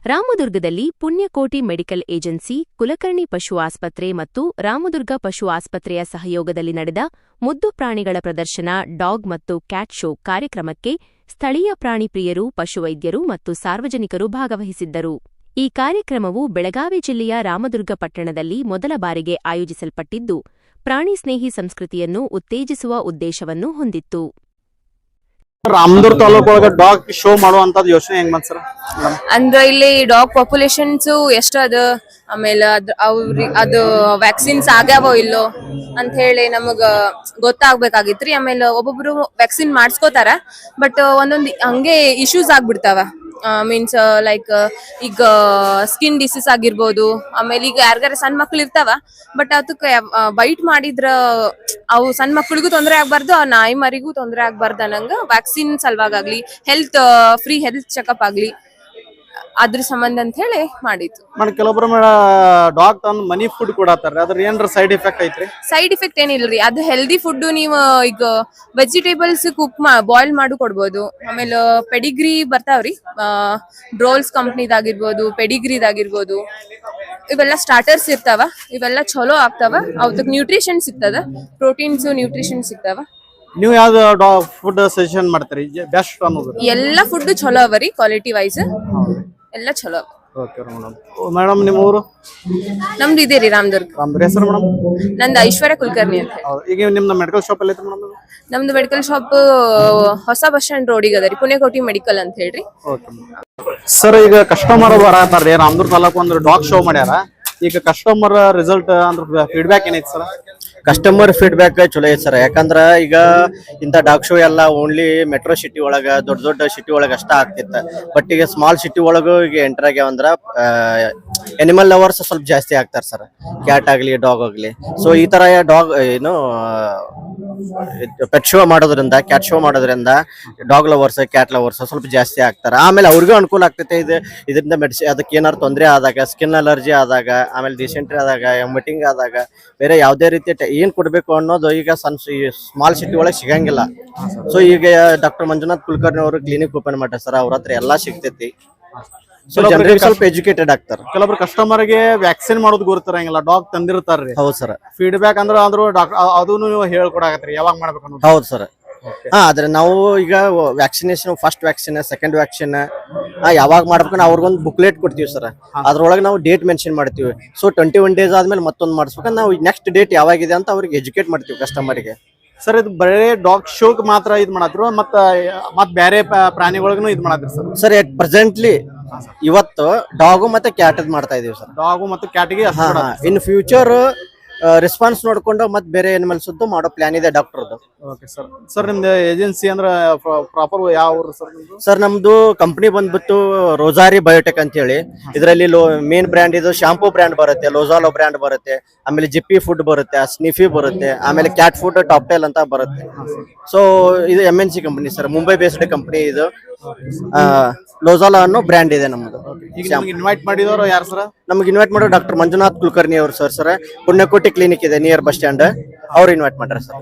ರಾಮದುರ್ಗದಲ್ಲಿ Punyakoti medical agency, Kulkarni ಪಶು ಆಸ್ಪತ್ರೆ ಮತ್ತು ರಾಮದುರ್ಗ ಪಶು ಆಸ್ಪತ್ರೆಯ ಸಹಯೋಗದಲ್ಲಿ ನಡೆದ ಮುದ್ದು ಪ್ರಾಣಿಗಳ ಪ್ರದರ್ಶನ ಡಾಗ್ ಮತ್ತು ಕ್ಯಾಟ್ ಶೋ ಕಾರ್ಯಕ್ರಮಕ್ಕೆ ಸ್ಥಳೀಯ ಪ್ರಾಣಿ ಪ್ರಿಯರು, ಪಶುವೈದ್ಯರು ಮತ್ತು ಸಾರ್ವಜನಿಕರು ಭಾಗವಹಿಸಿದ್ದರು. ಈ ಕಾರ್ಯಕ್ರಮವು ಬೆಳಗಾವಿ ಜಿಲ್ಲೆಯ ರಾಮದುರ್ಗ ಪಟ್ಟಣದಲ್ಲಿ ಮೊದಲ ಬಾರಿಗೆ ಆಯೋಜಿಸಲ್ಪಟ್ಟಿದ್ದು, ಪ್ರಾಣಿ ಸ್ನೇಹಿ ಸಂಸ್ಕೃತಿಯನ್ನು ಉತ್ತೇಜಿಸುವ ಉದ್ದೇಶವನ್ನು ಹೊಂದಿತ್ತು. ರಾಮದುರ್ಗ ತಾಲೂಕು ಒಳಗ ಡಾಗ್ ಶೋ ಮಾಡುವಂತದ್ದು ಯೋಚನೆ ಹೆಂಗ್ ಬಂತ ಸರ್? ಅಂದ್ರೆ ಇಲ್ಲಿ ಡಾಗ್ ಪಾಪ್ಯುಲೇಷನ್ಸ್ ಎಷ್ಟು ಅದ, ಆಮೇಲೆ ಅದು ವ್ಯಾಕ್ಸಿನ್ಸ್ ಆಗ್ಯಾವೋ ಇಲ್ಲೋ ಅಂತ ಹೇಳಿ ನಮಗ ಗೊತ್ತಾಗ್ಬೇಕಾಗಿತ್ರಿ. ಆಮೇಲೆ ಒಬ್ಬೊಬ್ರು ವ್ಯಾಕ್ಸಿನ್ ಮಾಡಿಸ್ಕೋತಾರ, ಬಟ್ ಒಂದೊಂದ್ ಹಂಗೆ ಇಶ್ಯೂಸ್ ಆಗ್ಬಿಡ್ತಾವ. ಮೀನ್ಸ್ ಲೈಕ್ ಈಗ ಸ್ಕಿನ್ ಡಿಸೀಸ್ ಆಗಿರ್ಬೋದು. ಆಮೇಲೆ ಈಗ ಯಾರ್ಗಾರ ಸಣ್ಣ ಮಕ್ಳು ಇರ್ತಾವ, ಬಟ್ ಅದಕ್ಕೆ ಬೈಟ್ ಮಾಡಿದ್ರ ಅವು ಸಣ್ಣ ಮಕ್ಳಿಗೂ ತೊಂದರೆ ಆಗ್ಬಾರ್ದು, ಆ ನಾಯಿ ಮರಿಗೂ ತೊಂದರೆ ಆಗ್ಬಾರ್ದು ಅನ್ನಂಗ ವ್ಯಾಕ್ಸಿನ್ ಸಲುವಾಗ್ಲಿ, ಹೆಲ್ತ್ ಫ್ರೀ ಹೆಲ್ತ್ ಚೆಕಪ್ ಆಗ್ಲಿ, ಅದ್ರ ಸಂಬಂಧ ಅಂತ ಹೇಳಿ ಮಾಡಿತ್ತು. ಕೆಲವೊಬ್ರು ಡಾಗ್ ತಂದ್ ಮನಿ ಫುಡ್ ಕೊಡತ್ತಾರ, ಅದ್ರ ಏನ್ರ ಸೈಡ್ ಎಫೆಕ್ಟ್ ಐತ್ರಿ? ಸೈಡ್ ಎಫೆಕ್ಟ್ ಏನಿಲ್ರಿ, ಅದು ಹೆಲ್ದಿ ಫುಡ್. ನೀವು ಈಗ ವೆಜಿಟೇಬಲ್ಸ್ ಬಾಯ್ಲ್ ಮಾಡಿ ಕೊಡ್ಬೋದು. ಆಮೇಲೆ ಪೆಡಿಗ್ರಿ ಬರ್ತಾವ್ರಿ, ಡ್ರೋಲ್ಸ್ ಕಂಪ್ನಿದಾಗಿರ್ಬೋದು, ಪೆಡಿಗ್ರಿದಾಗಿರ್ಬೋದು, ಇವೆಲ್ಲ ಸ್ಟಾರ್ಟರ್ಸ್ ಇರ್ತಾವ. ಇವೆಲ್ಲ ಚಲೋ ಆಗ್ತಾವ, ಅವಕ್ಕೆ ನ್ಯೂಟ್ರಿಷನ್ ಸಿಗ್ತದ, ಪ್ರೋಟೀನ್ಸ್ ನ್ಯೂಟ್ರಿಷನ್ ಸಿಗ್ತಾವ. ನೀವು ಯಾವ್ದು ಡಾಗ್ ಫುಡ್ ಸಜೆಷನ್ ಮಾಡ್ತೀರಿ ಬೆಸ್ಟ್ ಅನ್ನೋದು? ಎಲ್ಲ ಫುಡ್ ಚಲೋ ಅವರಿ, ಕ್ವಾಲಿಟಿ ವೈಸ್ ಎಲ್ಲ ಚಲೋ. ಮೇಡಮ್ ನಿಮ್ಮ ಊರು? ನಮ್ದು ಇದೆ ರೀ ರಾಮದುರ್ಗ. ಹೆಸರು ಮೇಡಮ್? ನಂದು ಐಶ್ವರ್ಯ ಕುಲಕರ್ಣಿ ಅಂತ. ಈಗ ನಿಮ್ದು ಮೆಡಿಕಲ್ ಶಾಪ್ ಎಲ್ಲ ಐತೆ ಮೇಡಮ್? ನಮ್ದು ಮೆಡಿಕಲ್ ಶಾಪ್ ಹೊಸ ಬಸ್ ಸ್ಟ್ಯಾಂಡ್ ರೋಡಿಗೆ ಅದ ರೀ, ಪುಣ್ಯಕೋಟಿ ಮೆಡಿಕಲ್ ಅಂತ ಹೇಳ್ರಿ. ಸರ್, ಈಗ ಕಸ್ಟಮರ್ ಬರತಾರ್ರಿ, ರಾಮದುರ್ಗ ತಾಲೂಕು ಒಂದು ಡಾಗ್ ಶೋ ಮಾಡ್ಯಾರ. ಈಗ ಕಸ್ಟಮರ್ ರಿಸಲ್ಟ್ ಅಂದ್ರೆ ಫೀಡ್ಬ್ಯಾಕ್ ಏನೈತಿ ಸರ್? ಕಸ್ಟಮರ್ ಫೀಡ್ಬ್ಯಾಕ್ ಚಲೋ ಐತಿ ಸರ್. ಯಾಕಂದ್ರ ಈಗ ಇಂಥ ಡಾಗ್ ಶೋ ಎಲ್ಲ ಓನ್ಲಿ ಮೆಟ್ರೋ ಸಿಟಿ ಒಳಗ, ದೊಡ್ಡ ದೊಡ್ಡ ಸಿಟಿ ಒಳಗ ಅಷ್ಟ ಆಗ್ತಿತ್ತ. ಬಟ್ ಈಗ ಸ್ಮಾಲ್ ಸಿಟಿ ಒಳಗೂ ಈಗ ಎಂಟರ್ ಆಗ್ಯಾವಂದ್ರ ಎನಿಮಲ್ ಲವರ್ಸ್ ಸ್ವಲ್ಪ ಜಾಸ್ತಿ ಆಗ್ತಾರ ಸರ್. ಕ್ಯಾಟ್ ಆಗ್ಲಿ, ಡಾಗ್ ಆಗ್ಲಿ. ಸೊ ಈ ತರ ಡಾಗ್ ಏನು ಪೆಟ್ ಶೋ ಮಾಡೋದ್ರಿಂದ, ಕ್ಯಾಟ್ ಶೋ ಮಾಡೋದ್ರಿಂದ ಡಾಗ್ ಲವರ್ಸ್, ಕ್ಯಾಟ್ ಲವರ್ಸ್ ಸ್ವಲ್ಪ ಜಾಸ್ತಿ ಆಗ್ತಾರ. ಆಮೇಲೆ ಅವ್ರಿಗೂ ಅನುಕೂಲ ಆಗ್ತೈತೆ. ಇದರಿಂದ ಅದಕ್ಕೆ ಏನಾದ್ರು ತೊಂದರೆ ಆದಾಗ, ಸ್ಕಿನ್ ಅಲರ್ಜಿ ಆದಾಗ, ಆಮೇಲೆ ಡಿಸೆಂಟ್ರಿ ಆದಾಗ, ಎಮಿಟಿಂಗ್ ಆದಾಗ, ಬೇರೆ ಯಾವುದೇ ರೀತಿ ಏನ್ ಕೊಡ್ಬೇಕು ಅನ್ನೋದು ಈಗ ಸ್ಮಾಲ್ ಸಿಟಿ ಒಳಗೆ ಸಿಗಂಗಿಲ್ಲ. ಸೊ ಈಗ ಡಾಕ್ಟರ್ ಮಂಜುನಾಥ್ ಕುಲಕರ್ಣಿ ಅವರು ಕ್ಲಿನಿಕ್ ಓಪನ್ ಮಾಡ್ಯಾರ ಸರ್. ಅವ್ರ ಹತ್ರ ಎಲ್ಲಾ ಸಿಗ್ತೈತಿ. ಸೊ ಜನರಿಗೆ ಸ್ವಲ್ಪ ಎಜುಕೇಟೆಡ್ ಆಗ್ತಾರ. ಕೆಲವೊಬ್ರು ಕಸ್ಟಮರ್ ಗೆ ವ್ಯಾಕ್ಸಿನ್ ಮಾಡೋದು ಗೊತ್ತಿರಂಗಿಲ್ಲ, ಡಾಗ್ ತಂದಿರ್ತಾರ್ರಿ. ಹೌದು ಸರ್. ಫೀಡ್ಬ್ಯಾಕ್ ಅಂದ್ರೆ ಅದನ್ನು ನೀವು ಹೇಳ್ಕೊಡಾಕತ್ರಿ, ಯಾವಾಗ ಮಾಡ್ಬೇಕು ಅನ್ನೋದು? ಹೌದು ಸರ್. ಆದ್ರೆ ನಾವು ಈಗ vaccination, first vaccine, second vaccine ಯಾವಾಗ ಮಾಡ್ಬೇಕು ಅವ್ರಿಗೊಂದು ಬುಕ್ಲೆಟ್ ಕೊಡ್ತೀವಿ ಸರ್. ಅದ್ರೊಳಗೆ ನಾವು ಡೇಟ್ ಮೆನ್ಷನ್ ಮಾಡ್ತೀವಿ. ಸೊ 21 days ಆದ್ಮೇಲೆ ಮತ್ತೊಂದು ಮಾಡಿಸ್ಬೇಕು. ನಾವು ನೆಕ್ಸ್ಟ್ ಡೇಟ್ ಯಾವಾಗಿದೆ ಅಂತ ಅವ್ರಿಗೆ ಎಜುಕೇಟ್ ಮಾಡ್ತೀವಿ ಕಸ್ಟಮರ್ಗೆ. ಸರ್, ಇದು ಬರೇ ಡಾಗ್ ಶೋಕ್ ಮಾತ್ರ ಇದ್ ಮಾಡತ್ರು, ಮತ್ ಬೇರೆ ಪ್ರಾಣಿಗಳಿಗೂ ಇದ್ ಮಾಡತ್ರಿ ಸರ್? ಸರ್, ಎಟ್ ಪ್ರೆಸೆಂಟ್ಲಿ ಇವತ್ತು ಡಾಗು ಮತ್ತೆ ಕ್ಯಾಟ್ ಮಾಡ್ತಾ ಇದೀವಿ ಸರ್. ಡಾಗು ಮತ್ತು ಕ್ಯಾಟ್ಗೆ. ಇನ್ ಫ್ಯೂಚರ್ ರೆಸ್ಪಾನ್ಸ್ ನೋಡ್ಕೊಂಡು ಮತ್ತೆ ಬೇರೆ ಎನಿಮಲ್ಸ್ ಮಾಡೋ ಪ್ಲಾನ್ ಇದೆ ಡಾಕ್ಟರ್ದು. Okay sir. ಸರ್, ನಿಮ್ದು ಏಜೆನ್ಸಿ ಅಂದ್ರೆ ಪ್ರಾಪರ್ ಯಾವ ಊರು ಸರ್? ಸರ್, ನಮ್ದು ಕಂಪನಿ ಬಂದ್ಬಿಟ್ಟು ರೋಸಾರಿ ಬಯೋಟೆಕ್ ಅಂತ ಹೇಳಿ. ಇದರಲ್ಲಿ ಮೇನ್ ಬ್ರ್ಯಾಂಡ್ ಇದು ಶಾಂಪೂ ಬ್ರ್ಯಾಂಡ್ ಬರುತ್ತೆ, ಲೋಜಾಲೋ ಬ್ರ್ಯಾಂಡ್ ಬರುತ್ತೆ, ಆಮೇಲೆ ಜಿಪ್ಪಿ ಫುಡ್ ಬರುತ್ತೆ, ಸ್ನಿಫಿ ಬರುತ್ತೆ, ಆಮೇಲೆ ಕ್ಯಾಟ್ ಫುಡ್ ಟಾಪ್ಟೈಲ್ ಅಂತ ಬರುತ್ತೆ. ಸೊ ಇದು MNC company sir, Mumbai based company. ಇದು ಲೋಜಾಲೋ ಅನ್ನೋ ಬ್ರ್ಯಾಂಡ್ ಇದೆ ನಮ್ದು. ಇನ್ವೈಟ್ ಮಾಡಿದವರು ಯಾರು ಸರ್? ನಮ್ಗೆ ಇನ್ವೈಟ್ ಮಾಡೋ ಡಾಕ್ಟರ್ ಮಂಜುನಾಥ್ ಕುಲಕರ್ಣಿ ಅವರು ಸರ್. ಪುಣ್ಯಕೋಟಿ ಕ್ಲಿನಿಕ್ ಇದೆ ನಿಯರ್ ಬಸ್ ಸ್ಟ್ಯಾಂಡ್, ಅವ್ರು ಇನ್ವೈಟ್ ಮಾಡ್ಯಾರ ಸರ್.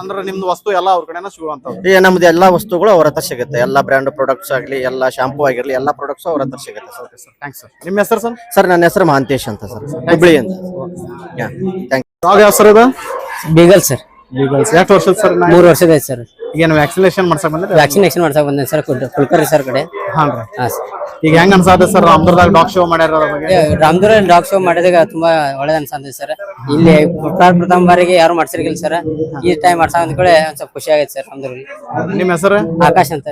ಅಂದ್ರೆ ನಿಮ್ದು ವಸ್ತು ಎಲ್ಲ ಅವ್ರ ಕಡೆನ ಸಿಗುವಂತ? ನಮ್ದು ಎಲ್ಲಾ ವಸ್ತುಗಳು ಅವ್ರ ಹತ್ರ ಸಿಗುತ್ತೆ. ಎಲ್ಲಾ ಬ್ರ್ಯಾಂಡ್ ಪ್ರಾಡಕ್ಟ್ಸ್ ಆಗ್ಲಿ, ಎಲ್ಲಾ ಶಾಂಪೂ ಆಗಿರ್ಲಿ, ಎಲ್ಲಾ ಪ್ರಾಡಕ್ಟ್ಸ್ ಅವ್ರ ಹತ್ರ ಸಿಗುತ್ತೆ ಸರ್. Thanks sir. ನಿಮ್ಮ ಹೆಸರು ಸರ್? ಸರ್, ನನ್ನ ಹೆಸರು ಮಹಾಂತೇಶ್ ಅಂತ ಸರ್, ಹುಬ್ಳಿ ಅಂತ. ಯಾವ ಸರ್ ಇದು? Beagle sir. ಎಷ್ಟು ವರ್ಷದ ಸರ್? 3 ವರ್ಷದ ಐತೆ ಸರ್. ಏನು ವ್ಯಾಕ್ಸಿನೇಷನ್ ಮಾಡ್ಸಕ್ ಬಂದ್ರೆ? ವ್ಯಾಕ್ಸಿನೇಷನ್ ಮಾಡ್ಸಕ್ ಬಂದೇನೆ ಸರ್, ಕುಲಕರ್ಣಿ ಸರ್ ಕಡೆ. ಈಗ ಹೆಂಗ್ ಅನ್ಸಾದ ಸರ್ ರಾಮದುರ್ಗದಾಗ ಡಾಗ್ ಶೋ ಮಾಡ್ಯಾರ? ರಾಮದುರ್ಗ ಡಾಗ್ ಶೋ ಮಾಡಿದಾಗ ತುಂಬಾ ಒಳ್ಳೇದ್ ಅನ್ಸಂತ ಸರ್. ಇಲ್ಲಿ ಪ್ರಥಮ ಬಾರಿಗೆ ಯಾರು ಮಾಡ್ಸಿರ್ಗಿಲ್ಲ ಸರ್. ಈ ಟೈಮ್ ಮಾಡ್ಸಕ್ ಅಂದ ಕೂಡ ಒಂದ್ ಸ್ವಲ್ಪ ಖುಷಿ ಆಗೈತೆ ಸರ್ ರಾಮದುರ್ಗ. ನಿಮ್ಮ ಹೆಸರು? ಆಕಾಶ್ ಅಂತ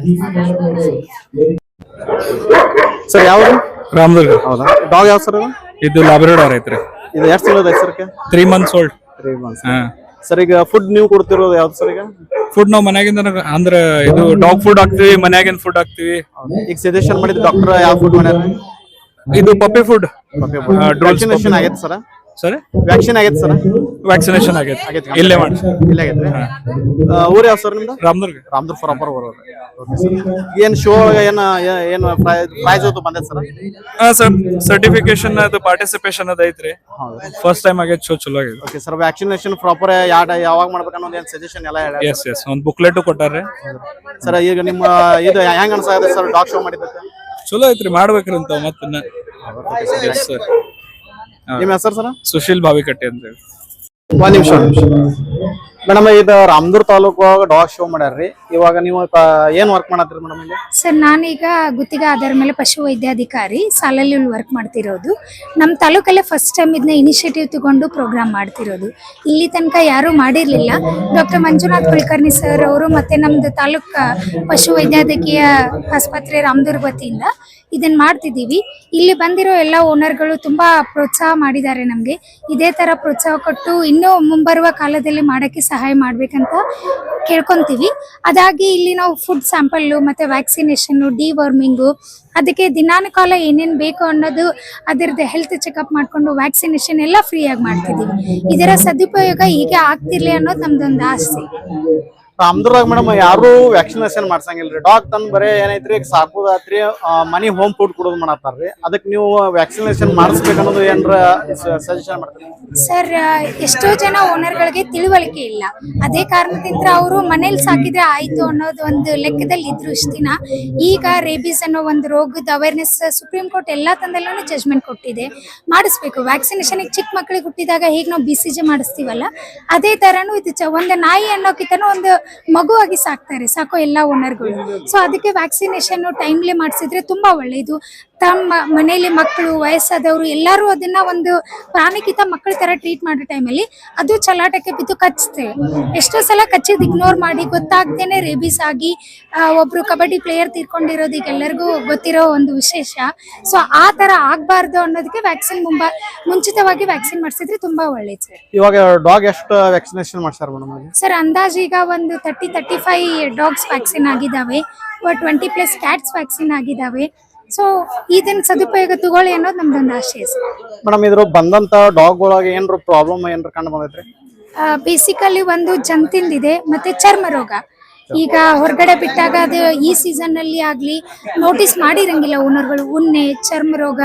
ಸರ್. ಯಾವ ರಾಮದುರ್ಗ? ಹೌದಾ. ಡಾಗ್ ಯಾವ ಸರ್? ಇದು ಲ್ಯಾಬ್ರಡಾರ್ ಐತ್ರಿ. ಇದು ಎಷ್ಟು ತಿಂಗಳದ sir? 3 months old. 3 months. Sir, ಈಗ ಫುಡ್ ನೀವು ಕೊಡ್ತಿರೋದು ಯಾವ್ದು ಸರ್? ಈಗ ಫುಡ್ ನಾವು ಮನ್ಯಾಗಿಂದ ಅಂದ್ರೆ ಇದು ಡಾಗ್ ಫುಡ್ ಹಾಕ್ತಿವಿ, ಮನ್ಯಾಗಿನ ಫುಡ್ ಹಾಕ್ತಿವಿ. ಈಗ ಸಜೆಷನ್ ಮಾಡಿದ ಡಾಕ್ಟರ್ ಯಾವ ಫುಡ್ ಮಾಡ್ಯಾರ? ಇದು ಪಪ್ಪಿ ಫುಡ್. ವ್ಯಾಕ್ಸಿನೇಷನ್ ಆಗೈತೆ ಸರ್? ಸರಿ, ವ್ಯಾಕ್ಸಿನ್ ಆಗೈತೆ ಸರ್? ವ್ಯಾಕ್ಸಿನೇಷನ್ ಆಗೈತೆ, ಇಲ್ಲೇ ಮಾಡಿ. ಇಲ್ಲೇ ಆಗೈತೆ. ಊರ್ ಯಾವ ಸರ್ ನಿಮ್ದು? ರಾಮದುರ್ಗ. ರಾಮದುರ್ಗ ಪ್ರಾಪರ್ ಬರೋದು. ಏನ್ ಶೋ ಏನು ಪ್ರೈಸ್ ಬಂದೈತೆ ಸರ್? ಸರ್, ಸರ್ಟಿಫಿಕೇಶನ್ ಅದು ಪಾರ್ಟಿಸಿಪೇಷನ್ ಅದ ಐತ್ರಿ. ಫಸ್ಟ್ ಟೈಮ್ ಆಗೈತೆ, ಶೋ ಚಲೋ ಆಗೈತೆ. Okay sir. ವ್ಯಾಕ್ಸಿನೇಷನ್ ಪ್ರಾಪರ್ ಯಾವಾಗ ಮಾಡ್ಬೇಕು ಅನ್ನೋದು ಏನು ಸಜೆಷನ್ ಎಲ್ಲ ಹೇಳಿ? ಎಸ್, ಒಂದು ಬುಕ್ಲೆಟ್ ಕೊಟ್ಟಾರೆ ಸರ್. ಈಗ ನಿಮ್ಮ ಇದು ಹೆಂಗ್ ಅನ್ಸಾಗಿದೆ ಸರ್ ಡಾಗ್ ಶೋ ಮಾಡಿದ್ದಕ್ಕೆ? ಚಲೋ ಐತ್ರಿ, ಮಾಡ್ಬೇಕ್ರಿ ಅಂತ ಮತ್ತನ್ನ. ಸರ್ ನಿಮ್ಮ ಹೆಸರು ಸರ್? ಸುಶೀಲ್ ಬಾವಿಕಟ್ಟೆ ಅಂತ ಹೇಳಿ. ಒಂದ್ ನಿಮಿಷ ಮೇಡಮ್, ಇದು ರಾಮದುರ್ಗ ತಾಲೂಕು ಡಾಗ್ ಶೋ ಮಾಡ್ಯಾರ್ರಿ. ಇವಾಗ ನೀವು ಏನ್ ವರ್ಕ್ ಮಾಡತ್ತೀರಿ ಮೇಡಮ್ ಇಲ್ಲಿ? ಸರ್ ನಾನೀಗ ಗುತ್ತಿಗೆ ಆಧಾರ ಮೇಲೆ ಪಶು ವೈದ್ಯಾಧಿಕಾರಿ ಸಾಲಲ್ಲಿ ವರ್ಕ್ ಮಾಡ್ತಿರೋದು. ನಮ್ಮ ತಾಲೂಕಲ್ಲೇ ಫಸ್ಟ್ ಟೈಮ್ ಇದನ್ನ ಇನಿಷಿಯೇಟಿವ್ ತಗೊಂಡು ಪ್ರೋಗ್ರಾಮ್ ಮಾಡ್ತಿರೋದು. ಇಲ್ಲಿ ತನಕ ಯಾರೂ ಮಾಡಿರಲಿಲ್ಲ. ಡಾಕ್ಟರ್ ಮಂಜುನಾಥ್ ಕುಲಕರ್ಣಿ ಸರ್ ಅವರು ಮತ್ತೆ ನಮ್ದು ತಾಲೂಕು ಪಶು ವೈದ್ಯಾಧಿಕೀಯ ಆಸ್ಪತ್ರೆ ರಾಮದುರ್ಗ ವತಿಯಿಂದ ಇದನ್ನ ಮಾಡ್ತಿದ್ದೀವಿ. ಇಲ್ಲಿ ಬಂದಿರೋ ಎಲ್ಲ ಓನರ್ಗಳು ತುಂಬಾ ಪ್ರೋತ್ಸಾಹ ಮಾಡಿದ್ದಾರೆ ನಮಗೆ. ಇದೇ ತರ ಪ್ರೋತ್ಸಾಹ ಕೊಟ್ಟು ಇನ್ನೂ ಮುಂಬರುವ ಕಾಲದಲ್ಲಿ ಮಾಡೋಕ್ಕೆ ಸಹಾಯ ಮಾಡ್ಬೇಕಂತ ಕೇಳ್ಕೊಂತೀವಿ. ಅದಾಗಿ ಇಲ್ಲಿ ನಾವು ಫುಡ್ ಸ್ಯಾಂಪಲ್ಲು ಮತ್ತೆ ವ್ಯಾಕ್ಸಿನೇಷನ್ನು, ಡಿವರ್ಮಿಂಗು, ಅದಕ್ಕೆ ದಿನಾನುಕಾಲ ಏನೇನು ಬೇಕು ಅನ್ನೋದು ಅದರದ್ದು ಹೆಲ್ತ್ ಚೆಕಪ್ ಮಾಡಿಕೊಂಡು ವ್ಯಾಕ್ಸಿನೇಷನ್ ಎಲ್ಲ ಫ್ರೀಯಾಗಿ ಮಾಡ್ತಿದ್ದೀವಿ. ಇದರ ಸದುಪಯೋಗ ಹೀಗೆ ಆಗ್ತಿರ್ಲಿ ಅನ್ನೋದು ನಮ್ದೊಂದು ಆಸೆ. ರಾಮದುರ್ಗ ಮೇಡಮ್ ಯಾರು ವ್ಯಾಕ್ಸಿನೇಷನ್ ಮಾಡ್ಸಂಗಿಲ್ರಿ. ಡಾಗ್ ತಂದ್ ಬರೇ ಏನೈತ್ರಿ ಸಾಕುದಾತ್ರಿ, ಮನಿ ಹೋಮ್ ಫುಡ್ ಕೊಡೋದು ಮಾಡತ್ತಾರ್ರಿ. ಅದಕ್ಕೆ ನೀವು ವ್ಯಾಕ್ಸಿನೇಷನ್ ಮಾಡಿಸ್ಬೇಕು ಅನ್ನೋದು ಏನ್ರ ಸಜೆಷನ್ ಮಾಡ್ತೀರಿ? ಸರ್, ಎಷ್ಟೋ ಜನ ಓನರ್ಗಳಿಗೆ ತಿಳುವಳಿಕೆ ಇಲ್ಲ. ಅದೇ ಕಾರಣದಿಂದ ಅವರು ಮನೇಲಿ ಸಾಕಿದ್ರೆ ಆಯ್ತು ಅನ್ನೋದು ಒಂದು ಲೆಕ್ಕದಲ್ಲಿ ಇದ್ರು ಇಷ್ಟು ದಿನ. ಈಗ ರೇಬೀಸ್ ಅನ್ನೋ ಒಂದು ರೋಗದ ಅವೇರ್ನೆಸ್ ಸುಪ್ರೀಂ ಕೋರ್ಟ್ ಎಲ್ಲಾ ತಂದೆಲ್ಲೂ ಜಜ್ಮೆಂಟ್ ಕೊಟ್ಟಿದೆ. ಮಾಡಿಸ್ಬೇಕು ವ್ಯಾಕ್ಸಿನೇಷನ್. ಚಿಕ್ಕ ಮಕ್ಕಳಿಗೆ ಹುಟ್ಟಿದಾಗ ಹೇಗೆ ನಾವು BCG ಮಾಡಿಸ್ತೀವಲ್ಲ, ಅದೇ ತರನು ಇದು ಒಂದು ನಾಯಿ ಅನ್ನೋಕ್ಕಿಂತನೂ ಒಂದು ಮಗುವಾಗಿ ಸಾಕೋ ಎಲ್ಲ ಓನರ್ಗಳು. ಸೊ ಅದಕ್ಕೆ ವ್ಯಾಕ್ಸಿನೇಷನ್ ಟೈಮ್ಲಿ ಮಾಡಿಸಿದ್ರೆ ತುಂಬಾ ಒಳ್ಳೆಯದು. ತಮ್ಮ ಮನೆಯಲ್ಲಿ ಮಕ್ಕಳು, ವಯಸ್ಸಾದವರು ಎಲ್ಲರೂ ಅದನ್ನ ಒಂದು ಪ್ರಾಣಿಗಿಂತ ಮಕ್ಕಳ ತರ ಟ್ರೀಟ್ ಮಾಡೋ ಟೈಮಲ್ಲಿ ಅದು ಚಲಾಟಕ್ಕೆ ಬಿದ್ದು ಕಚ್ಚುತ್ತೆ. ಎಷ್ಟೋ ಸಲ ಕಚ್ಚಿದ್ ಇಗ್ನೋರ್ ಮಾಡಿ ಗೊತ್ತಾಗ್ದೇನೆ ರೇಬೀಸ್ ಆಗಿ ಒಬ್ರು ಕಬಡ್ಡಿ ಪ್ಲೇಯರ್ ತೀರ್ಕೊಂಡಿರೋದು ಈಗ ಎಲ್ಲರಿಗೂ ಗೊತ್ತಿರೋ ಒಂದು ವಿಶೇಷ. ಸೊ ಆ ತರ ಆಗ್ಬಾರ್ದು ಅನ್ನೋದಕ್ಕೆ ಮುಂಚಿತವಾಗಿ ವ್ಯಾಕ್ಸಿನ್ ಮಾಡಿಸಿದ್ರೆ ತುಂಬಾ ಒಳ್ಳೇದು ಸರ್. ಇವಾಗ ಡಾಗ್ ಎಷ್ಟು ವ್ಯಾಕ್ಸಿನೇಷನ್ ಮಾಡ್ಸಾರ ಮೇಡಮ್? ಸರ್ ಅಂದಾಜು ಈಗ ಒಂದು 35 ಡಾಗ್ಸ್ ವ್ಯಾಕ್ಸಿನ್ ಆಗಿದ್ದಾವೆ. 20+ ಕ್ಯಾಟ್ಸ್ ವ್ಯಾಕ್ಸಿನ್ ಆಗಿದ್ದಾವೆ. ಸೊ ಇದನ್ನ ಸದುಪಯೋಗ ತಗೊಳ್ಳಿ ಅನ್ನೋದು ನಮ್ದೊಂದು ಆಶೆ ಸರ್. ಮೇಡಮ್, ಇದ್ರ ಬಂದಂತ ಡಾಗ್ ಒಳಗೆ ಏನ್ರ ಪ್ರಾಬ್ಲಮ್ ಏನ್ರ ಕಂಡು ಬಂದೈತ್ರಿ? ಬೇಸಿಕಲಿ ಒಂದು ಜಂತಿಂದಿದೆ ಮತ್ತೆ ಚರ್ಮ ರೋಗ. ಈಗ ಹೊರಗಡೆ ಬಿಟ್ಟಾಗ ಅದು ಈ ಸೀಸನ್ ನಲ್ಲಿ ಆಗ್ಲಿ ನೋಟಿಸ್ ಮಾಡಿರಂಗಿಲ್ಲ ಓನರ್ಗಳು. ಉನ್ನೆ, ಚರ್ಮ ರೋಗ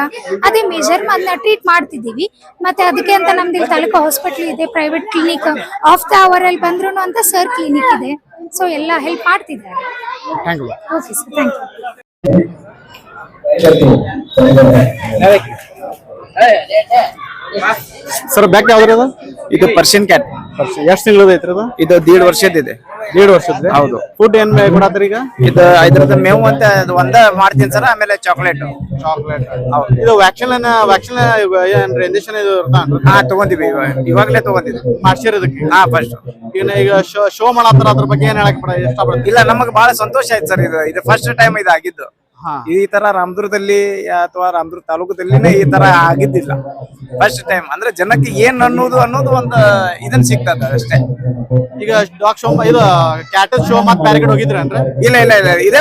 ಅದೇ ಮೇಜರ್, ಅದನ್ನ ಟ್ರೀಟ್ ಮಾಡ್ತಿದ್ದೀವಿ. ಮತ್ತೆ ಅದಕ್ಕೆ ಅಂತ ನಮ್ದು ಇಲ್ಲಿ ತಾಲೂಕು ಹಾಸ್ಪಿಟಲ್ ಇದೆ, ಪ್ರೈವೇಟ್ ಕ್ಲಿನಿಕ್ ಆಫ್ ದ ಅವರ್ ಅಲ್ಲಿ ಬಂದ್ರು ಅಂತ ಸರ್ ಕ್ಲಿನಿಕ್ ಇದೆ. ಸೊ ಎಲ್ಲ ಹೆಲ್ಪ್ ಮಾಡ್ತಿದ್ದಾರೆ. Okay sir, thank you. Sir, back ಯಾವ್ದ್ರಿ ಅದು? ಇದು ಪರ್ಷಿಯನ್ ಕ್ಯಾಟ್. ಎಷ್ಟು ತಿಂಗಳದ ಐತ್ರಿ ಅದು? ಇದು 1.5 ವರ್ಷದಿದೆ. 1.5 ವರ್ಷದ? ಹೌದು. ಫುಡ್ ಏನ್ ಕೊಡತ್ರಿ ಈಗ? ಇದು ಇದ್ರದ ಮೇವು ಅಂತ ಒಂದ ಮಾಡ್ತೀನಿ ಸರ್. ಆಮೇಲೆ ಚಾಕ್ಲೇಟ್. ಇದು ವ್ಯಾಕ್ಸಿನ್ ಏನ್ರಿ ಇಂಜೆಕ್ಷನ್ ಇದು ಇರ್ತಾನ್ರಿ? ಹಾ, ತಗೊಂಡಿವಿ. ಇವಾಗಲೇ ತಗೊಂಡಿದ್ವಿ. ಮಾಡ್ಸಿರ ಇದಕ್ಕೆ? ಹಾ, ಫಸ್ಟ್. ಈಗ ಶೋ ಮಾಡತ್ತಾರ, ಅದ್ರ ಬಗ್ಗೆ ಏನ್ ಹೇಳಕ್ ಇಷ್ಟಪಡ್ತೀವಿ? ಇಲ್ಲ, ನಮಗ್ ಬಹಳ ಸಂತೋಷ ಆಯ್ತು ಸರ್. ಇದು ಫಸ್ಟ್ ಟೈಮ್ ಇದಾಗಿದ್ದು. ಈ ತರ ರಾಮದುರ್ಗದಲ್ಲಿ ಅಥವಾ ರಾಮದುರ್ಗ ತಾಲೂಕದಲ್ಲಿನೇ ಈ ತರ ಆಗಿದ್ದಿಲ್ಲ. ಫಸ್ಟ್ ಟೈಮ್ ಅಂದ್ರೆ ಜನಕ್ಕೆ ಏನ್ ಅನ್ನೋದು ಒಂದು ಇದನ್ನ ಸಿಗ್ತದ ಅಷ್ಟೇ. ಈಗ ಡಾಗ್ ಶೋ, ಇದು ಕ್ಯಾಟ್ ಶೋ ಮತ್ತೆ ಬೇರೆ ಕಡೆ ಹೋಗಿದ್ರೇನ್ರಿ? ಇಲ್ಲ, ಇದೇ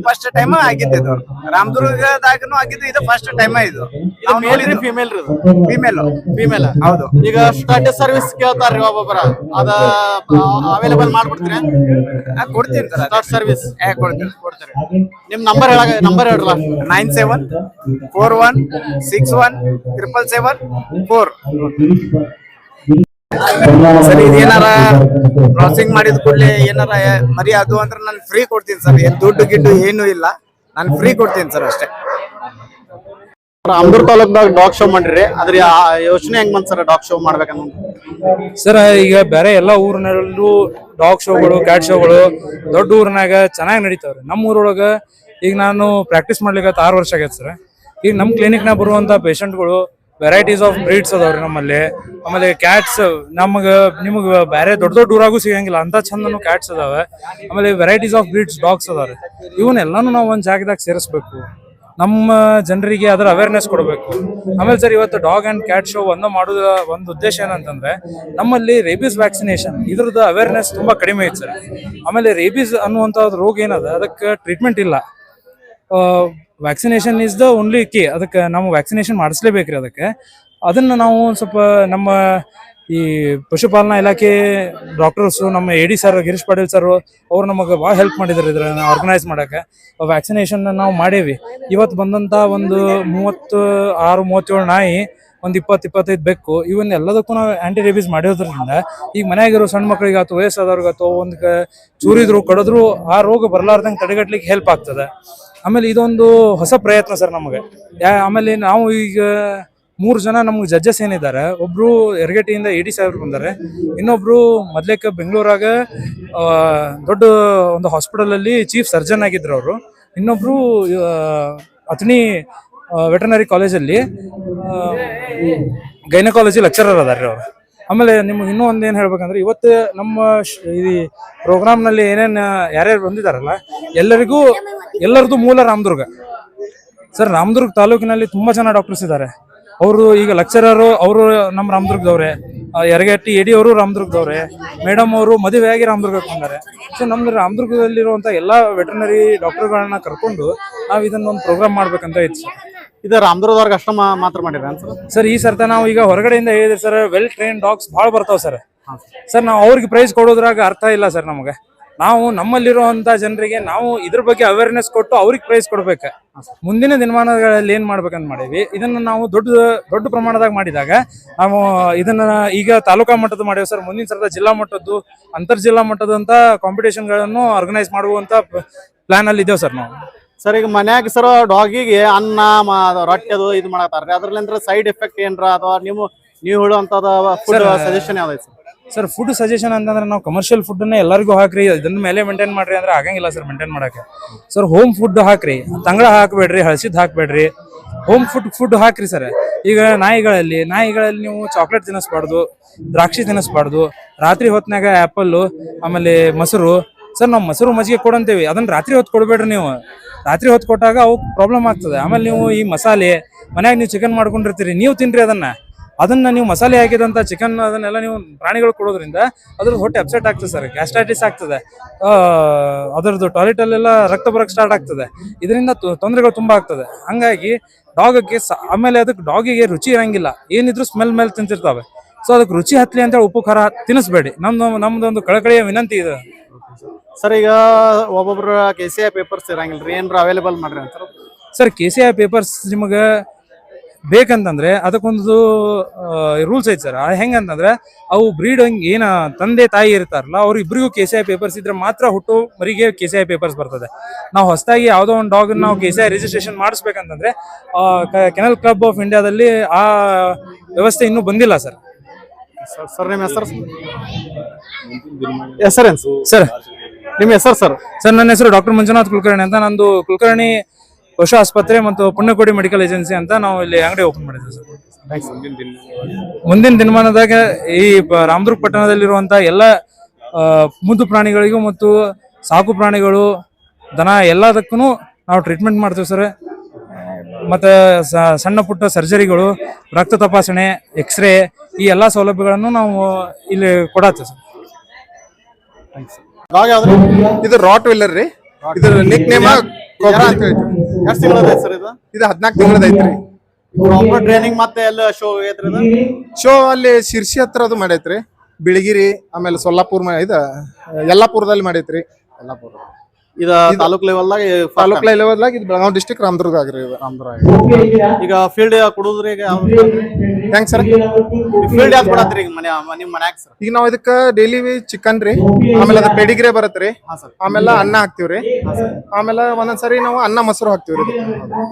ಫಸ್ಟ್ ಟೈಮ್ ಆಗಿದ್ದು. ರಾಮದುರ್ಗದಾಗನು ಆಗಿದ್ದು ಇದು ಫಸ್ಟ್ ಟೈಮ್. ಇದು ಮೇಲ್ ರೀ ಫಿಮೇಲ್ ರೀ? ಫಿಮೇಲ್. ಹೌದು. ಈಗ ಸ್ಟಾರ್ಟಸ್ ಸರ್ವಿಸ್ ಕೇಳ್ತಾರ್ರಿ ಒಬ್ಬೊಬ್ಬರ, ಅದ ಅವೈಲೇಬಲ್ ಮಾಡ್ಬಿಡ್ತೀರಿ? ಕೊಡ್ತೀನಿ ಸರ್. ಸ್ಟಾರ್ಟ್ ಸರ್ವಿಸ್ ಕೊಡ್ತೀರಿ. ನಿಮ್ ನಂಬರ್ ಹೇಳ್ರಲ್ಲ. 9741617774. ಸರ್, ಇದೇನಾರ ಕ್ರಾಸಿಂಗ್ ಮಾಡಿದ ಕೂಡಲೇ ಏನಾರ ಮರಿ ಅದು ಅಂದ್ರೆ ನಾನು ಫ್ರೀ ಕೊಡ್ತೀನಿ ಸರ್. ಏನ್ ದುಡ್ಡು ಗಿಡ್ಡು ಏನು ಇಲ್ಲ, ನಾನು ಫ್ರೀ ಕೊಡ್ತೀನಿ ಸರ್ ಅಷ್ಟೇ. ರಾಮದುರ್ಗ ತಾಲೂಕ್ದಾಗ ಡಾಗ್ ಶೋ ಮಾಡಿರಿ, ಅದ್ರ ಯೋಚನೆ ಹೆಂಗ್ ಬಂತ ಸರ್ ಡಾಗ್ ಶೋ ಮಾಡ್ಬೇಕನ್ನ? ಸರ್, ಈಗ ಬೇರೆ ಎಲ್ಲಾ ಊರಿನಲ್ಲೂ ಡಾಗ್ ಶೋಗಳು, ಕ್ಯಾಟ್ ಶೋಗಳು ದೊಡ್ಡ ಊರಿನಾಗ ಚೆನ್ನಾಗಿ ನಡೀತಾವ್ರಿ. ನಮ್ಮ ಊರೊಳಗ ಈಗ ನಾನು ಪ್ರಾಕ್ಟೀಸ್ ಮಾಡ್ಲಿಕ್ಕೆ 6 ವರ್ಷ ಆಗೈತೆ ಸರ್. ಈಗ ನಮ್ಮ ಕ್ಲಿನಿಕ್ನಾಗ ಬರುವಂತ ಪೇಷಂಟ್ಗಳು ವೆರೈಟೀಸ್ ಆಫ್ ಬ್ರೀಡ್ಸ್ ಅದಾವ್ರಿ ನಮ್ಮಲ್ಲಿ. ಆಮೇಲೆ ಕ್ಯಾಟ್ಸ್ ನಿಮಗೆ ಬೇರೆ ದೊಡ್ಡ ಊರಾಗೂ ಸಿಗಂಗಿಲ್ಲ ಅಂತ ಚಂದನು ಕ್ಯಾಟ್ಸ್ ಅದಾವೆ. ಆಮೇಲೆ ವೆರೈಟೀಸ್ ಆಫ್ ಬ್ರೀಡ್ಸ್ ಡಾಗ್ಸ್ ಅದಾವ್ರಿ. ಇವನ್ನೆಲ್ಲಾನು ನಾವು ಒಂದ್ ಜಾಗದಾಗ ಸೇರಿಸ್ಬೇಕು. ನಮ್ಮ ಜನರಿಗೆ ಅದರ ಅವೇರ್ನೆಸ್ ಕೊಡಬೇಕು. ಆಮೇಲೆ ಸರ್, ಇವತ್ತು ಡಾಗ್ ಅಂಡ್ ಕ್ಯಾಟ್ ಶೋ ಮಾಡೋದ ಒಂದು ಉದ್ದೇಶ ಏನಂತಂದ್ರೆ, ನಮ್ಮಲ್ಲಿ ರೇಬೀಸ್ ವ್ಯಾಕ್ಸಿನೇಷನ್ ಇದ್ರದ್ದು ಅವೇರ್ನೆಸ್ ತುಂಬಾ ಕಡಿಮೆ ಐತೆ ಸರ್. ಆಮೇಲೆ ರೇಬೀಸ್ ಅನ್ನುವಂಥ ರೋಗ ಏನದ, ಅದಕ್ಕೆ ಟ್ರೀಟ್ಮೆಂಟ್ ಇಲ್ಲ. Vaccination is the only key. ಅದಕ್ಕೆ ನಾವು ವ್ಯಾಕ್ಸಿನೇಷನ್ ಮಾಡಿಸ್ಲೇಬೇಕ್ರಿ. ಅದನ್ನ ನಾವು ಸ್ವಲ್ಪ ನಮ್ಮ ಈ ಪಶುಪಾಲನಾ ಇಲಾಖೆ ಡಾಕ್ಟರ್ಸು, ನಮ್ಮ AD sir Girish Patil sir ಅವ್ರು ನಮಗೆ ಭಾಳ ಹೆಲ್ಪ್ ಮಾಡಿದ್ರು ಇದನ್ನ ಆರ್ಗನೈಸ್ ಮಾಡಕ್ಕೆ. ವ್ಯಾಕ್ಸಿನೇಷನ್ ನಾವು ಮಾಡೇವಿ. ಇವತ್ತು ಬಂದಂತ ಒಂದು 36-37 ನಾಯಿ ಒಂದು 20-25 ಬೆಕ್ಕು ಇವನ್ ಎಲ್ಲದಕ್ಕೂ ನಾವು ಆಂಟಿ ರೇಬೀಸ್ ಮಾಡಿರೋದ್ರಿಂದ ಈಗ ಮನೆಯಾಗಿರೋ ಸಣ್ಣ ಮಕ್ಕಳಿಗಾತು ವಯಸ್ಸಾದವ್ರಿಗಾತು ಒಂದು ಚೂರಿದ್ರು ಕಡಿದ್ರು ಆ ರೋಗ ಬರ್ಲಾರ್ದಂಗೆ ತಡೆಗಟ್ಲಿಕ್ಕೆ ಹೆಲ್ಪ್ ಆಗ್ತದೆ. ಆಮೇಲೆ ಇದೊಂದು ಹೊಸ ಪ್ರಯತ್ನ ಸರ್ ನಮಗೆ. ಆಮೇಲೆ ನಾವು ಈಗ 3 ಜನ ನಮ್ಗೆ ಜಡ್ಜಸ್ ಏನಿದ್ದಾರೆ, ಒಬ್ರು ಯರಗಟ್ಟಿಯಿಂದ AD ಸಾಹೇಬ್ರು ಬಂದಾರೆ, ಇನ್ನೊಬ್ರು ಮೊದ್ಲೇಕ ಬೆಂಗಳೂರಾಗ ದೊಡ್ಡ ಒಂದು ಹಾಸ್ಪಿಟಲ್ ಅಲ್ಲಿ ಚೀಫ್ ಸರ್ಜನ್ ಆಗಿದ್ರು ಅವರು, ಇನ್ನೊಬ್ರು ಅಥಣಿ ವೆಟರ್ನರಿ ಕಾಲೇಜಲ್ಲಿ ಗೈನಕಾಲಜಿ ಲೆಕ್ಚರರ್ ಅದಾರೆ ಅವರು. ಆಮೇಲೆ ನಿಮ್ಗೆ ಇನ್ನೂ ಒಂದು ಏನು ಹೇಳ್ಬೇಕಂದ್ರೆ, ಇವತ್ತು ನಮ್ಮ ಈ ಪ್ರೋಗ್ರಾಮ್ನಲ್ಲಿ ಏನೇನು ಯಾರ್ಯಾರು ಬಂದಿದ್ದಾರಲ್ಲ ಎಲ್ಲರದು ಮೂಲ ರಾಮದುರ್ಗ ಸರ್. ರಾಮದುರ್ಗ ತಾಲೂಕಿನಲ್ಲಿ ತುಂಬಾ ಜನ ಡಾಕ್ಟರ್ಸ್ ಇದ್ದಾರೆ. ಅವರು ಈಗ ಲೆಕ್ಚರರು, ಅವರು ನಮ್ಮ ರಾಮದುರ್ಗದವ್ರೆ. ಯರಗಟ್ಟಿ AD ಅವರು ರಾಮದುರ್ಗದವ್ರೆ. ಮೇಡಮ್ ಅವರು ಮದುವೆಯಾಗಿ ರಾಮದುರ್ಗಕ್ಕೆ ಬಂದಾರೆ. ಸೊ ನಮ್ದು ರಾಮದುರ್ಗದಲ್ಲಿರುವಂತ ಎಲ್ಲಾ ವೆಟರ್ನರಿ ಡಾಕ್ಟರ್ಗಳನ್ನ ಕರ್ಕೊಂಡು ನಾವು ಇದನ್ನೊಂದು ಪ್ರೋಗ್ರಾಮ್ ಮಾಡ್ಬೇಕಂತ ಇತ್ತು ಸರ್. ಇದು ರಾಮದುರ್ಗದವ್ರಿಗೆ ಅಷ್ಟ ಮಾತ್ರ ಮಾಡಿರ ಸರ್? ಈ ಸರ್ತ ನಾವು ಈಗ ಹೊರಗಡೆಯಿಂದ ಹೇಳಿದ್ರೆ ಸರ್, ವೆಲ್ ಟ್ರೈನ್ ಡಾಗ್ಸ್ ಭಾಳ ಬರ್ತಾವ ಸರ್. ನಾವು ಅವ್ರಿಗೆ ಪ್ರೈಸ್ ಕೊಡೋದ್ರಾಗ ಅರ್ಥ ಇಲ್ಲ ಸರ್ ನಮಗೆ. ನಾವು ನಮ್ಮಲ್ಲಿರುವಂತ ಜನರಿಗೆ ನಾವು ಇದ್ರ ಬಗ್ಗೆ ಅವೇರ್ನೆಸ್ ಕೊಟ್ಟು ಅವ್ರಿಗೆ ಪ್ರೈಸ್ ಕೊಡ್ಬೇಕು. ಮುಂದಿನ ದಿನಮಾನಗಳಲ್ಲಿ ಏನ್ ಮಾಡ್ಬೇಕಂತ ಮಾಡೀವಿ, ಇದನ್ನ ನಾವು ದೊಡ್ಡ ಪ್ರಮಾಣದಾಗ ಮಾಡಿದಾಗ ನಾವು ಇದನ್ನ ಈಗ ತಾಲೂಕಾ ಮಟ್ಟದ ಮಾಡೇವಿ ಸರ್. ಮುಂದಿನ ಸರ್ತ ಜಿಲ್ಲಾ ಮಟ್ಟದ್ದು, ಅಂತರ್ ಜಿಲ್ಲಾ ಮಟ್ಟದಂತ ಕಾಂಪಿಟೇಷನ್ ಗಳನ್ನು ಆರ್ಗನೈಸ್ ಮಾಡುವಂತ ಪ್ಲಾನ್ ಅಲ್ಲಿ ಇದ್ದೇವೆ ಸರ್ ನಾವು. ಸರ್ ಈಗ ಮನ್ಯಾಗ ಸರ್ ಡಾಗಿಗೆ ಅನ್ನ ರೊಟ್ಟಿ ಅದು ಇದು ಮಾಡತ್ತಾರ್ರಿ, ಅದ್ರಲ್ಲಿಂದ್ರ ಸೈಡ್ ಎಫೆಕ್ಟ್ ಏನ್ರ ಅಥವಾ ನೀವು ಹೇಳುವಂತದ ಫುಡ್ ಸಜೆಷನ್ ಯಾವ್ದೈತಿ ಸರ್? ಸರ್ ಫುಡ್ ಸಜೆಷನ್ ಅಂತಂದ್ರೆ ನಾವು ಕಮರ್ಷಿಯಲ್ ಫುಡ್ ಅನ್ನ ಎಲ್ಲರಿಗೂ ಹಾಕ್ರಿ, ಇದನ್ನ ಮೇಲೆ ಮೇಂಟೈನ್ ಮಾಡ್ರಿ ಅಂದ್ರೆ ಆಗಂಗಿಲ್ಲ ಸರ್ ಮೇಂಟೈನ್ ಮಾಡಕ್ಕೆ. ಸರ್ ಹೋಮ್ ಫುಡ್ ಹಾಕ್ರಿ, ತಂಗಳ ಹಾಕ್ಬೇಡ್ರಿ, ಹಳಸಿದ್ ಹಾಕ್ಬೇಡ್ರಿ, ಹೋಮ್ ಫುಡ್ ಹಾಕ್ರಿ ಸರ್. ಈಗ ನಾಯಿಗಳಲ್ಲಿ ನೀವು ಚಾಕ್ಲೇಟ್ ತಿನ್ನಿಸ್ಬಾರ್ದು, ದ್ರಾಕ್ಷಿ ತಿನ್ನಿಸ್ಬಾರ್ದು. ರಾತ್ರಿ ಹೊತ್ನಾಗ ಆಪಲ್ ಆಮೇಲೆ ಮೊಸರು ಸರ್, ನಾವು ಮೊಸರು ಮಜ್ಜಿಗೆ ಕೊಡಂತೇವಿ, ಅದನ್ನ ರಾತ್ರಿ ಹೊತ್ತು ಕೊಡ್ಬೇಡ್ರಿ. ನೀವು ರಾತ್ರಿ ಹೊತ್ತು ಕೊಟ್ಟಾಗ ಅವು ಪ್ರಾಬ್ಲಮ್ ಆಗ್ತದೆ. ಆಮೇಲೆ ನೀವು ಈ ಮಸಾಲೆ ಮನ್ಯಾಗ ನೀವು ಚಿಕನ್ ಮಾಡ್ಕೊಂಡಿರ್ತೀರಿ, ನೀವು ತಿನ್ರಿ ಅದನ್ನ ನೀವು ಮಸಾಲೆ ಹಾಕಿದಂತ ಚಿಕನ್ ಅದನ್ನೆಲ್ಲ ನೀವು ಪ್ರಾಣಿಗಳು ಕೊಡೋದ್ರಿಂದ ಅದ್ರದ್ದು ಹೊಟ್ಟೆ ಅಪ್ಸೆಟ್ ಆಗ್ತದೆ ಸರ್, ಗ್ಯಾಸ್ಟ್ರೈಟಿಸ್ ಆಗ್ತದೆ, ಅದರದ್ದು ಟಾಯ್ಲೆಟ್ ಅಲ್ಲೆಲ್ಲ ರಕ್ತ ಬರಕ್ ಸ್ಟಾರ್ಟ್ ಆಗ್ತದೆ. ಇದರಿಂದ ತೊಂದರೆಗಳು ತುಂಬಾ ಆಗ್ತದೆ. ಹಂಗಾಗಿ ಡಾಗ್ಗೆ ಆಮೇಲೆ ಅದಕ್ಕೆ ಡಾಗಿಗೆ ರುಚಿ ಇರಂಗಿಲ್ಲ, ಏನಿದ್ರು ಸ್ಮೆಲ್ ಮೇಲೆ ತಿಂತಿರ್ತಾವೆ. ಸೊ ಅದಕ್ಕೆ ರುಚಿ ಹತ್ಲಿ ಅಂತೇಳಿ ಉಪ್ಪು ಖಾರ ತಿನ್ನಿಸ್ಬೇಡಿ. ನಮ್ದೊಂದು ಕಳಕಳಿಯ ವಿನಂತಿ ಇದೆ ಸರ್. ಈಗ ಒಬ್ಬೊಬ್ರು KCI ಪೇಪರ್ಸ್ ಇರಂಗಿಲ್ರಿ, ಏನ್ರ ಅವೈಲೇಬಲ್ ಮಾಡ್ರಿ ಅಂತಾರ ಸರ್. KCI ಪೇಪರ್ಸ್ ನಿಮಗೆ ಬೇಕಂತಂದ್ರೆ ಅದಕ್ಕೊಂದು ರೂಲ್ಸ್ ಐತೆ ಸರ್. ಹೆಂಗಂತಂದ್ರೆ ಅವು ಬ್ರೀಡ್ ಏನ ತಂದೆ ತಾಯಿ ಇರ್ತಾರಲ್ಲ ಅವ್ರಿಬ್ರಿಗೂ KCI ಪೇಪರ್ಸ್ ಇದ್ರೆ ಮಾತ್ರ ಹುಟ್ಟು ಮರಿಗೆ KCI ಪೇಪರ್ಸ್ ಬರ್ತದೆ. ನಾವು ಹೊಸದಾಗಿ ಯಾವುದೋ ಒಂದು ಡಾಗ್ ನಾವು KCI ರಿಜಿಸ್ಟ್ರೇಷನ್ ಮಾಡಿಸ್ಬೇಕಂತಂದ್ರೆ ಕೆನಲ್ ಕ್ಲಬ್ ಆಫ್ ಇಂಡಿಯಾದಲ್ಲಿ ಆ ವ್ಯವಸ್ಥೆ ಇನ್ನೂ ಬಂದಿಲ್ಲ ಸರ್. ಸರ್ ನಿಮ್ಮ ಹೆಸರೇನು ಸರ್? ನಿಮ್ಮ ಹೆಸರು ಸರ್? ಸರ್ ನನ್ನ ಹೆಸರು ಡಾಕ್ಟರ್ ಮಂಜುನಾಥ್ ಕುಲಕರ್ಣಿ ಅಂತ. ನಂದು ಕುಲಕರ್ಣಿ ಪಶು ಆಸ್ಪತ್ರೆ ಮತ್ತು ಪುಣ್ಯಕೋಟಿ ಮೆಡಿಕಲ್ ಏಜೆನ್ಸಿ ಅಂತ ನಾವು ಇಲ್ಲಿ ಅಂಗಡಿ ಓಪನ್ ಮಾಡಿದ್ವಿ ಸರ್. ಮುಂದಿನ ದಿನಮಾನದಾಗ ಈ ರಾಮದುರ್ಗ ಪಟ್ಟಣದಲ್ಲಿರುವಂತ ಎಲ್ಲ ಮುದ್ದು ಪ್ರಾಣಿಗಳಿಗೂ ಮತ್ತು ಸಾಕು ಪ್ರಾಣಿಗಳು, ದನ ಎಲ್ಲದಕ್ಕೂ ನಾವು ಟ್ರೀಟ್ಮೆಂಟ್ ಮಾಡ್ತೀವಿ ಸರ್. ಮತ್ತೆ ಸಣ್ಣ ಪುಟ್ಟ ಸರ್ಜರಿಗಳು, ರಕ್ತ ತಪಾಸಣೆ, ಎಕ್ಸ್ರೇ, ಈ ಎಲ್ಲಾ ಸೌಲಭ್ಯಗಳನ್ನು ನಾವು ಇಲ್ಲಿ ಕೊಡತ್ತೀವಿ ಸರ್. ಇದು ರಾಟ್ ವಿಲ್ಲರ್ ರೀ. ಇದ್ರ ನಿಕ್ ನೇಮ್ ಎಷ್ಟು ತಿಂಗಳದ ಸರ್ ಇದು? ಇದು 14 ತಿಂಗಳದ ಐತ್ರಿ. ಪ್ರಾಪರ್ ಟ್ರೈನಿಂಗ್ ಮತ್ತೆ ಎಲ್ಲ ಶೋ ಐತ್ರಿ. ಶೋ ಅಲ್ಲಿ ಶಿರ್ಸಿ ಹತ್ರ ಅದು ಮಾಡೈತ್ರಿ, ಬಿಳಿಗಿರಿ, ಆಮೇಲೆ ಸೊಲ್ಲಾಪುರ್ ಯಲ್ಲಾಪುರದಲ್ಲಿ ಮಾಡೈತ್ರಿ. ಇದು ತಾಲೂಕ್ ಲೆವೆಲ್ದಾಗ ಇದು ಬೆಳಗಾವಿ ಡಿಸ್ಟ್ರಿಕ್ಟ್ ರಾಮದುರ್ಗ ಆಗ್ರಿ. ಈಗ ಫೀಲ್ಡ್ ಕೊಡುದ್ರಿ ಹೆಂಗ್ ಸರ್? ಫೀಲ್ಡ್ ಯಾಕೆ ಕೊಡತ್ರಿ ಈಗ ನಿಮ್ ಮನ್ಯಾಗ ಸರ್? ಈಗ ನಾವ್ ಇದಕ್ಕ ಡೈಲಿ ಚಿಕನ್ ರೀ, ಆಮೇಲೆ ಅದ ಪೆಡಿಗ್ರೇ ಬರತ್ರಿ, ಆಮೇಲೆ ಅನ್ನ ಹಾಕ್ತಿವ್ರಿ, ಆಮೇಲೆ ಒಂದೊಂದ್ಸರಿ ನಾವು ಅನ್ನ ಮೊಸರು ಹಾಕ್ತಿವ್ರಿ.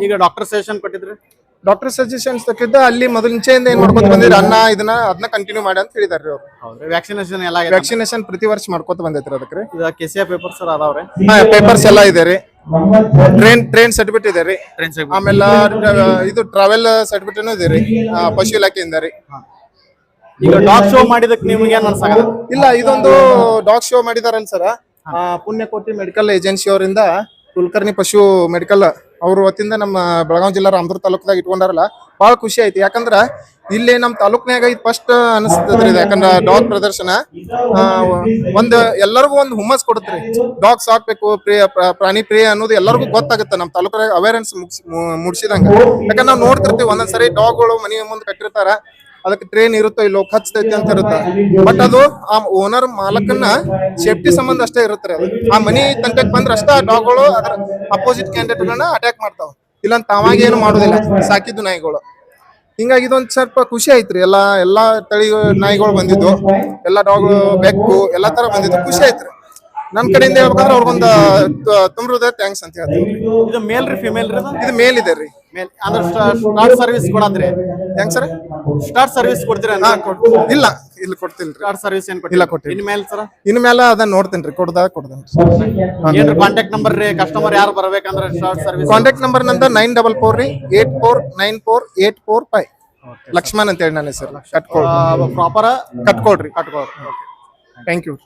ಈಗ ಡಾಕ್ಟರ್ ಸಜೆಷನ್ ಕೊಟ್ಟಿದ್ರಿ? ಡಾಕ್ಟರ್ ಸಜೆಷನ್ಸ್ ತಕ್ಕಿದ್ದ ಅಲ್ಲಿ ಮೊದಲಿಂಚೆಯಿಂದ ಏನ್ ಮಾಡ್ಕೊತ ಬಂದಿರಿ, ಅದನ್ನ ಕಂಟಿನ್ಯೂ ಮಾಡಿ ಅಂತ ಹೇಳಿದಾರ್ರಿ ಅವ್ರು. ವ್ಯಾಕ್ಸಿನೇಷನ್ ಎಲ್ಲ ವ್ಯಾಕ್ಸಿನೇಷನ್ ಪ್ರತಿ ವರ್ಷ ಮಾಡ್ಕೊತ ಬಂದೈತ್ರಿ ಅದಕ್ಕೆ. ಇದು KCI ಪೇಪರ್ಸ್ ಅದಾವ್ರಿ? ಪೇಪರ್ಸ್ ಎಲ್ಲ ಇದೆ ರೀ. ಟ್ರೈನ್ ಸರ್ಟಿಫಿಕೇಟ್ ಇದೆ ರೀ. ಆಮೇಲೆ ಇದು ಟ್ರಾವೆಲ್ ಸರ್ಟಿಫಿಕೇಟ್ ಇದೆ ರೀ ಪಶು ಇಲಾಖೆಯಿಂದ ರೀ. ಈಗ ಡಾಗ್ ಶೋ ಮಾಡಿದಕ್ಕೆ ನಿಮ್ಗೆ ಏನ್ ಅನ್ಸಾಗ? ಇಲ್ಲ, ಇದೊಂದು ಡಾಗ್ ಶೋ ಮಾಡಿದಾರಲ್ಲ ಸರ್, ಪುಣ್ಯಕೋಟಿ ಮೆಡಿಕಲ್ ಏಜೆನ್ಸಿ ಅವರಿಂದ ಕುಲಕರ್ಣಿ ಪಶು ಮೆಡಿಕಲ್ ಅವ್ರ ವತಿಯಿಂದ ನಮ್ಮ ಬೆಳಗಾವಿ ಜಿಲ್ಲಾ ರಾಮದುರ್ಗ ತಾಲೂಕದಾಗ ಇಟ್ಕೊಂಡಾರಲ್ಲ, ಬಹಳ ಖುಷಿ ಆಯ್ತು. ಯಾಕಂದ್ರ ಇಲ್ಲಿ ನಮ್ಮ ತಾಲೂಕ್ನಾಗ ಇದು ಫಸ್ಟ್ ಅನಿಸ್ತದ್ರಿ. ಯಾಕಂದ್ರ ಡಾಗ್ ಪ್ರದರ್ಶನ ಎಲ್ಲರಿಗೂ ಒಂದು ಹುಮ್ಮಸ್ ಕೊಡುತ್ರಿ. ಡಾಗ್ ಸಾಕ್ಬೇಕು, ಪ್ರಾಣಿ ಪ್ರಿಯ ಅನ್ನೋದು ಎಲ್ಲರಿಗೂ ಗೊತ್ತಾಗುತ್ತೆ. ನಮ್ಮ ತಾಲೂಕದಾಗ ಅವೇರ್ನೆಸ್ ಮೂಡಿಸಿದಂಗ. ಯಾಕಂದ್ರೆ ನಾವು ನೋಡ್ತಿರ್ತೀವಿ ಒಂದೊಂದ್ಸರಿ ಡಾಗ್ಗಳು ಮನೆ ಮುಂದೆ ಕಟ್ಟಿರ್ತಾರ, ಅದಕ್ಕೆ ಟ್ರೈನ್ ಇರುತ್ತೋ ಇಲ್ಲೋ ಹಚ್ಚತೈತಿ ಅಂತ ಇರುತ್ತೆ. ಬಟ್ ಅದು ಆ ಓನರ್ ಮಾಲಕನ್ನ ಸೇಫ್ಟಿ ಸಂಬಂಧ ಅಷ್ಟೇ ಇರುತ್ತೆ. ಅದು ಆ ಮನಿ ತಂಟೆಗೆ ಬಂದ್ರೆ ಅಷ್ಟ ಡಾಗ್ಗಳು ಅದ್ರ ಅಪೋಸಿಟ್ ಕ್ಯಾಂಡಿಡೇಟ್ ಗಳನ್ನ ಅಟ್ಯಾಕ್ ಮಾಡ್ತಾವ. ಇಲ್ಲ ತಾವಾಗಿ ಏನು ಮಾಡೋದಿಲ್ಲ ಸಾಕಿದ್ದು ನಾಯಿಗಳು. ಹಿಂಗಾಗಿ ಇದೊಂದ್ ಸ್ವಲ್ಪ ಖುಷಿ ಐತ್ರಿ. ಎಲ್ಲಾ ತಳಿ ನಾಯಿಗಳು ಬಂದಿದ್ದು, ಎಲ್ಲಾ ಡಾಗ್, ಬೆಕ್ಕು ಎಲ್ಲಾ ತರ ಬಂದಿದ್ದು, ಖುಷಿ ಐತ್ರಿ. ನನ್ ಕಡೆಯಿಂದ ಹೇಳ್ಬೇಕಂದ್ರೆ ಅವ್ರಿಗೊಂದ ತುಂಬ್ರದ ಥ್ಯಾಂಕ್ಸ್ ಅಂತ ಹೇಳ್ತೀನಿ. ಇದು ಮೇಲ್ ರೀ ಫಿಮೇಲ್ ರೀ? ಇದು ಮೇಲ್ ಇದೆ ರೀ. ಮೇಲ್ ಅಂದ್ರೆ ಸ್ಟಾರ್ಟ್ ಸರ್ವಿಸ್ ಕೊಡತ್ರಿ? ಹೆಂಗ್ ಸರ್? ಸ್ಟಾರ್ಟ್ ಸರ್ವಿಸ್ ಕೊಡ್ತೀರಾ? ಇಲ್ಲ, ಇಲ್ಲಿ ಕೊಡ್ತಿಲ್ರಿ. ಸ್ಟಾರ್ಟ್ ಸರ್ವಿಸ್ ಏನ್ ಇಲ್ಲ, ಕೊಟ್ಟಿಲ್ಲ. ಇನ್ಮೇಲ್ ಸರ್ ಇನ್ಮೇಲೆ ಅದನ್ನ ನೋಡ್ತೇನ್ರಿ, ಕೊಡ್ತೇನೆ. ಏನ್ರಿ ಕಾಂಟ್ಯಾಕ್ಟ್ ನಂಬರ್ ರೀ? ಕಸ್ಟಮರ್ ಯಾರು ಬರ್ಬೇಕಂದ್ರೆ ಸ್ಟಾರ್ಟ್ ಸರ್ವಿಸ್ ಕಾಂಟ್ಯಾಕ್ಟ್ ನಂಬರ್ ನಂದ 944 ರೀ 849485. ಲಕ್ಷ್ಮಣ್ ಅಂತ ಹೇಳಿ ನನ್ನ ಹೆಸರು. ಪ್ರಾಪರ್ ಕಟ್ಕೊಳ್ರಿ. ಕಟ್ಕೋರಿ. Thank you.